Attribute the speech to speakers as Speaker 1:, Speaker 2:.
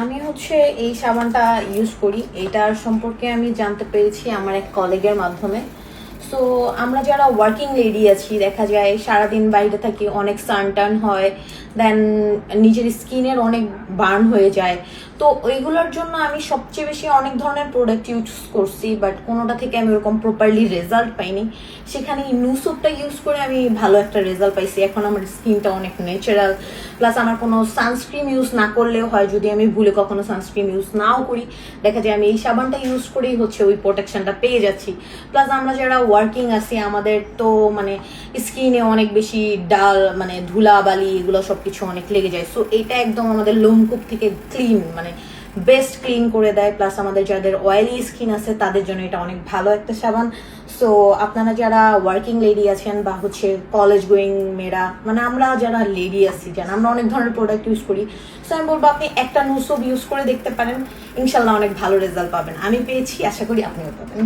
Speaker 1: আমি হচ্ছে এই সাবানটা ইউজ করি, এটার সম্পর্কে আমি জানতে পেরেছি আমার এক কলিগের মাধ্যমে। সো আমরা যারা ওয়ার্কিং লেডি আছি, দেখা যায় সারাদিন বাইরে থাকি, অনেক সানটার্ন হয়, দেন নিজের স্কিনের অনেক বার্ন হয়ে যায়। তো ওইগুলোর জন্য আমি সবচেয়ে বেশি অনেক ধরনের প্রোডাক্ট ইউজ করছি, বাট কোনোটা থেকে আমি ওরকম প্রপারলি রেজাল্ট পাইনি। সেখানে নুসুপটা ইউজ করে আমি ভালো একটা রেজাল্ট পাইছি। এখন আমার স্কিনটা অনেক ন্যাচারাল, প্লাস আমার কোনো সানস্ক্রিন ইউজ না করলেও হয়, যদি আমি ভুলে কখনো সানস্ক্রিন ইউজ নাও করি, দেখা যায় আমি এই সাবানটা ইউজ করেই হচ্ছে ওই প্রোটেকশনটা পেয়ে যাচ্ছি। প্লাস আমরা যারা ওয়ার্কিং আছি, আমাদের তো মানে স্কিনে অনেক বেশি ডাল, মানে ধুলাবালি, এগুলো সবকিছু অনেক লেগে যায়। সো এটা একদম আমাদের লোমকূপ থেকে ক্লিন, মানে বেস্ট ক্লিন করে দেয়। প্লাস আমাদের যাদের অয়েলি স্কিন আছে তাদের জন্য এটা অনেক ভালো একটা সাবান। সো আপনারা যারা ওয়ার্কিং লেডি আছেন বা হচ্ছে কলেজ গোয়িং মেয়েরা, মানে আমরা যারা লেডি আছি, যারা আমরা অনেক ধরনের প্রোডাক্ট ইউজ করি, সো আমি বলবো আপনি একটা নুসব ইউজ করে দেখতে পারেন, ইনশাল্লাহ অনেক ভালো রেজাল্ট পাবেন। আমি পেয়েছি, আশা করি আপনিও পাবেন।